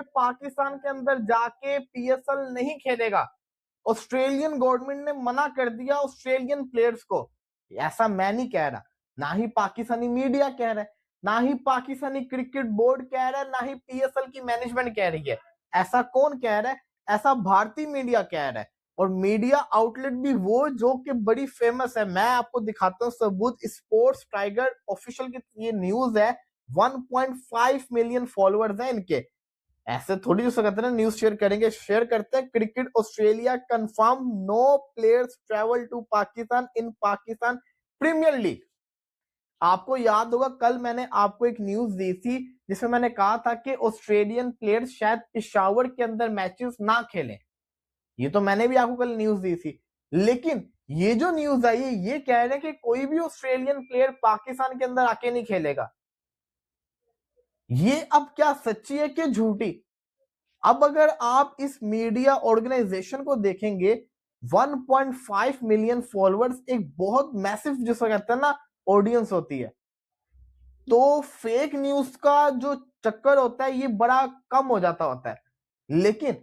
Cricket Pakistan के अंदर जाके पीएसएल नहीं खेलेगा। ऑस्ट्रेलियन गवर्नमेंट ने मना कर दिया ऑस्ट्रेलियन प्लेयर्स को। ऐसा मैं नहीं कह रहा, ना ही पाकिस्तानी मीडिया कह रहा है, ना ही पाकिस्तानी क्रिकेट बोर्ड कह रहा है, ना ही पीएसएल की मैनेजमेंट कह रही है। ऐसा कौन कह रहा है? ऐसा भारतीय मीडिया कह रहा है, और मीडिया आउटलेट भी वो जो कि बड़ी फेमस है। मैं आपको दिखाता हूँ सबूत। स्पोर्ट्स टाइगर ऑफिशियल की ये न्यूज है। 1.5 मिलियन फॉलोअर्स हैं इनके। ऐसे थोड़ी जो कहते हैं ना न्यूज शेयर करेंगे, शेयर करते हैं। Cricket Australia confirm no players travel to Pakistan in Pakistan Premier League. आपको याद होगा कल मैंने आपको एक न्यूज दी थी जिसमें मैंने कहा था कि ऑस्ट्रेलियन प्लेयर्स शायद पेशावर के अंदर मैचेस ना खेलें। ये तो मैंने भी आपको कल न्यूज दी थी, लेकिन ये जो न्यूज आई है ये कह रहे हैं कि कोई भी ऑस्ट्रेलियन प्लेयर पाकिस्तान के अंदर आके नहीं खेलेगा। ये अब क्या सच्ची है कि झूठी? अब अगर आप इस मीडिया ऑर्गेनाइजेशन को देखेंगे, 1.5 मिलियन फॉलोअर्स एक बहुत मैसिव जिसको कहते हैं ना ऑडियंस होती है। तो फेक न्यूज का जो चक्कर होता है ये बड़ा कम हो जाता होता है। लेकिन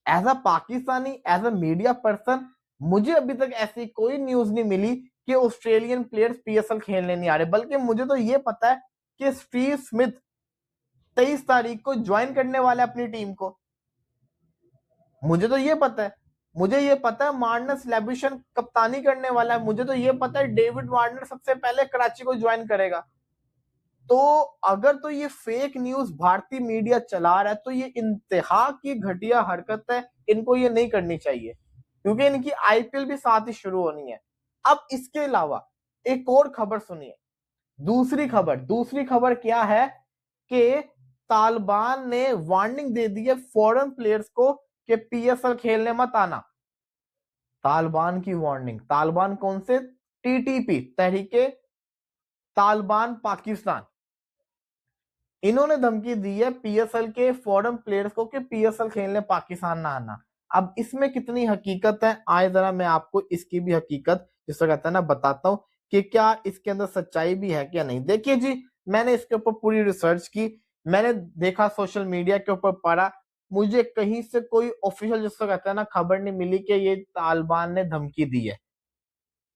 as a Pakistani, as a media person, मुझे अभी तक ऐसी कोई न्यूज नहीं मिली कि ऑस्ट्रेलियन प्लेयर्स पीएसएल खेलने नहीं आ रहे। बल्कि मुझे तो ये पता है कि स्टीव स्मिथ 23 तारीख को ज्वाइन करने वाला है अपनी टीम को। मुझे तो ये पता है। मुझे ये पता है मार्नस लेब्यूशन कप्तानी करने वाला है। मुझे तो ये पता है डेविड वार्नर सबसे पहले कराची को ज्वाइन करेगा। तो अगर तो ये फेक न्यूज भारतीय मीडिया चला रहा है तो ये इंतहा की घटिया हरकत है। इनको ये नहीं करनी चाहिए, क्योंकि इनकी आईपीएल भी साथ ही शुरू होनी है। अब इसके अलावा एक और खबर सुनिए। दूसरी खबर क्या है कि तालिबान ने वार्निंग दे दी है फॉरेन प्लेयर्स को कि पीएसएल खेलने मत आना। तालिबान की वार्निंग। तालिबान कौन से? टीटीपी, तहरीके तालिबान पाकिस्तान। इन्होंने धमकी दी है पीएसएल के फॉरेन प्लेयर्स को कि पीएसएल खेलने पाकिस्तान ना आना। अब इसमें कितनी हकीकत है, आए जरा मैं आपको इसकी भी हकीकत जिसको कहता है ना बताता हूं कि क्या इसके अंदर सच्चाई भी है क्या नहीं। देखिए जी, मैंने इसके ऊपर पूरी रिसर्च की, मैंने देखा, सोशल मीडिया के ऊपर पढ़ा, मुझे कहीं से कोई ऑफिशियल जिसको कहता है ना खबर नहीं मिली कि ये तालिबान ने धमकी दी है।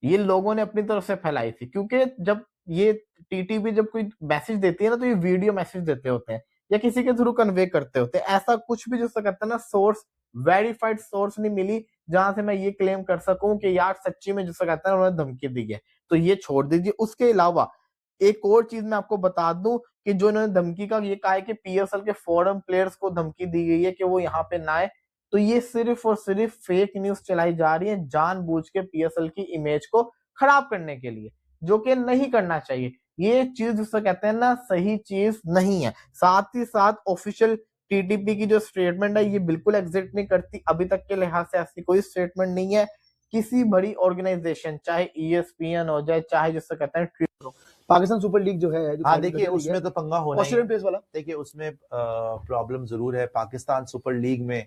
ये लोगों ने अपनी तरफ से फैलाई थी, क्योंकि जब ये टीटीपी जब कोई मैसेज देती है ना तो ये वीडियो मैसेज देते होते हैं या किसी के थ्रू कन्वे करते होते हैं। ऐसा कुछ भी जिसको कहते हैं ना सोर्स, वेरीफाइड सोर्स नहीं मिली जहां से मैं ये क्लेम कर सकूं कि यार सच्ची में जिसको कहते हैं उन्होंने धमकी दी है। तो ये छोड़ दीजिए। उसके अलावा एक और चीज मैं आपको बता दूं कि जो इन्होंने धमकी का ये कहा है कि पीएसएल के फॉरेन प्लेयर्स को धमकी दी गई है कि वो यहाँ पे ना आए, तो ये सिर्फ और सिर्फ फेक न्यूज चलाई जा रही है जानबूझ के पीएसएल की इमेज को खराब करने के लिए, जो कि नहीं करना चाहिए। ये चीज जिसको कहते हैं ना सही चीज नहीं है। साथ ही साथ ऑफिशियल टीटीपी की जो स्टेटमेंट है ये बिल्कुल एग्जिस्ट नहीं करती। अभी तक के लिहाज से ऐसी कोई स्टेटमेंट नहीं है। किसी बड़ी ऑर्गेनाइजेशन, चाहे ईएसपीएन हो जाए, चाहे जिसको कहते हैं पाकिस्तान सुपर लीग जो है, जो हाँ देखिए उसमें तो पंगा होना ही ऑस्ट्रेलियन प्लेयर्स वाला। देखिए उसमें प्रॉब्लम जरूर है। पाकिस्तान सुपर लीग में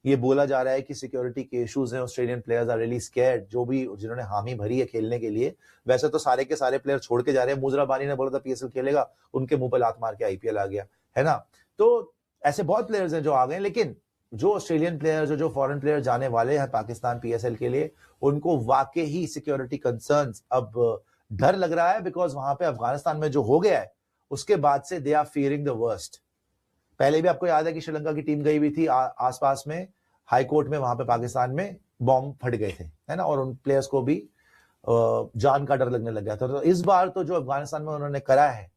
ये बोला जा रहा है कि सिक्योरिटी के इश्यूज हैं, Australian players are really scared. जो भी जिन्होंने हामी भरी है खेलने के लिए, वैसे तो सारे के सारे प्लेयर छोड़ के जा रहे हैं। मुजरा बानी ने बोला था पीएसएल खेलेगा, उनके मुंह पर लात मार के आईपीएल आ गया, है ना। तो ऐसे बहुत प्लेयर्स हैं जो आ गए, लेकिन जो ऑस्ट्रेलियन प्लेयर्स, जो फॉरेन प्लेयर जाने वाले हैं पाकिस्तान पीएसएल के लिए, उनको वाकई ही सिक्योरिटी कंसर्न्स अब डर लग रहा है। बिकॉज वहां पे अफगानिस्तान में जो हो गया है उसके बाद से they are fearing the worst. पहले भी आपको याद है कि श्रीलंका की टीम गई हुई थी आसपास में, हाई कोर्ट में, वहां पे पाकिस्तान में बॉम्ब फट गए थे, है ना, और उन प्लेयर्स को भी जान का डर लगने लग गया था। तो इस बार तो जो अफगानिस्तान में उन्होंने करा है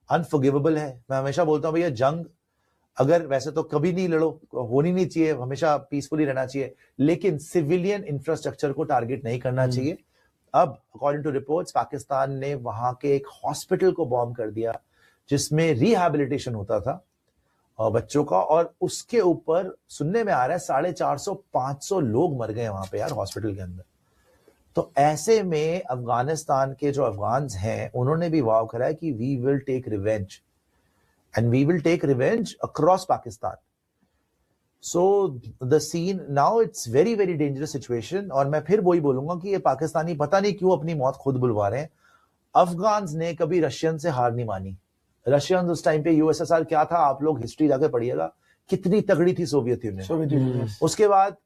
अनफॉरगिवेबल है। मैं हमेशा बोलता हूं भैया, जंग अगर वैसे तो कभी नहीं लड़ो, होनी नहीं चाहिए, हमेशा पीसफुली रहना चाहिए, लेकिन सिविलियन इंफ्रास्ट्रक्चर को टारगेट नहीं करना चाहिए। अब अकॉर्डिंग टू रिपोर्ट्स पाकिस्तान ने वहां के एक हॉस्पिटल को बॉम्ब कर दिया जिसमें रिहैबिलिटेशन होता था बच्चों का, और उसके ऊपर सुनने में आ रहा है 450-500 लोग मर गए वहां पे यार हॉस्पिटल के अंदर। तो ऐसे में अफगानिस्तान के जो अफगान्स हैं उन्होंने भी वाव करा है कि we will take revenge and we will take revenge across Pakistan. So the scene now it's very very dangerous situation. और मैं फिर वही बोलूंगा कि ये पाकिस्तानी पता नहीं क्यों अपनी मौत खुद बुलवा रहे हैं। अफगान्स ने कभी रशियन से हार नहीं मानी। रशियन उस टाइम पे यूएसएसआर क्या था, आप लोग हिस्ट्री जाके पढ़िएगा, कितनी तगड़ी थी सोवियत यूनियन। Soviet union. उसके बाद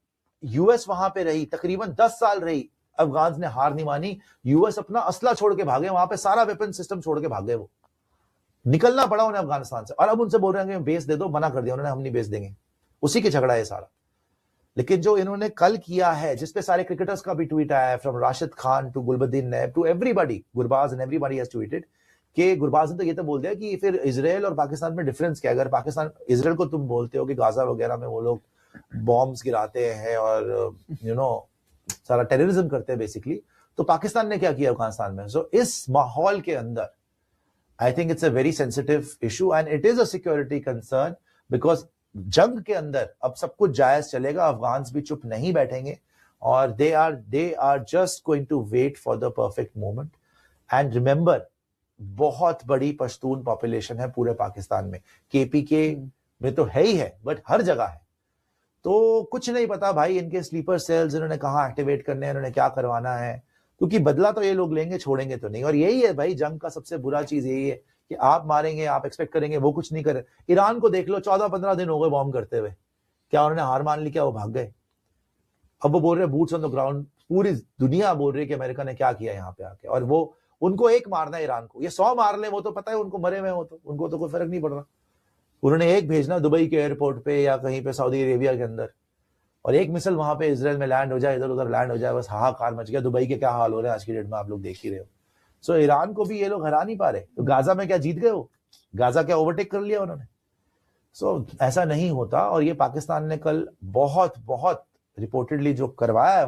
यूएस वहां पे रही, तकरीबन 10 साल रही, अफगान ने हार नहीं मानी। यूएस अपना असला छोड़ के भागे, वहां पे सारा वेपन सिस्टम छोड़ के भागे, वो निकलना पड़ा उन्हें अफगानिस्तान से। और अब उनसे बोल रहे हैं कि बेस दे दो, मना कर दिया उन्होंने, हम नहीं बेस देंगे। उसी की झगड़ा है सारा। लेकिन जो इन्होंने कल किया है, जिसपे सारे क्रिकेटर्स का भी ट्वीट आया है, from Rashid Khan to Gulbadin Naib to everybody, Gurbaz and everybody has tweeted, कि गुरबाज ने तो ये तो बोल दिया कि फिर इजराइल और पाकिस्तान में डिफरेंस क्या है। अगर पाकिस्तान, इजराइल को तुम बोलते हो कि गाजा वगैरह में वो लोग बॉम्ब्स गिराते हैं और सारा टेररिज्म करते हैं बेसिकली, तो पाकिस्तान ने क्या किया अफगानिस्तान में? सो इस माहौल के अंदर I think it's a very sensitive issue and it is a security concern, because जंग के अंदर अब सब कुछ जायज चलेगा, अफगान भी चुप नहीं बैठेंगे और they are just going to wait for the perfect moment. And remember, बहुत बड़ी पश्तून पॉपुलेशन है पूरे पाकिस्तान में, केपीके में तो है ही है, बट हर जगह है। तो कुछ नहीं पता भाई इनके स्लीपर सेल्स इन्होंने कहाँ एक्टिवेट करने हैं, इन्होंने क्या करवाना है, क्योंकि बदला तो ये लोग लेंगे, छोड़ेंगे तो नहीं। और यही है भाई जंग का सबसे बुरा चीज यही है कि आप मारेंगे, आप एक्सपेक्ट करेंगे, वो कुछ नहीं करे। ईरान को देख लो, 14-15 दिन हो गए बॉम्ब करते हुए, क्या उन्होंने हार मान ली? क्या वो भाग गए? अब वो बोल रहे बूट्स ऑन द ग्राउंड, पूरी दुनिया बोल रही है कि अमेरिका ने क्या किया यहाँ पे आके, और वो उनको एक मारना है ईरान को, ये 100 मार ले, वो तो पता है उनको मरे हुए, हो तो उनको तो कोई फर्क नहीं पड़ रहा। उन्होंने एक भेजना दुबई के एयरपोर्ट पे या कहीं पे सऊदी अरेबिया के अंदर, और एक मिसाइल वहां पे इजराइल में लैंड हो जाए, इधर उधर लैंड हो जाए, बस हाहाकार मच गया। दुबई के क्या हाल हो रहे हैं आज की डेट में आप लोग देख ही रहे हो। सो ईरान को भी ये लोग हरा नहीं पा रहे। तो गाजा में क्या जीत गए वो? गाजा क्या ओवरटेक कर लिया उन्होंने? सो ऐसा नहीं होता। और ये पाकिस्तान ने कल बहुत बहुत रिपोर्टेडली जो करवाया है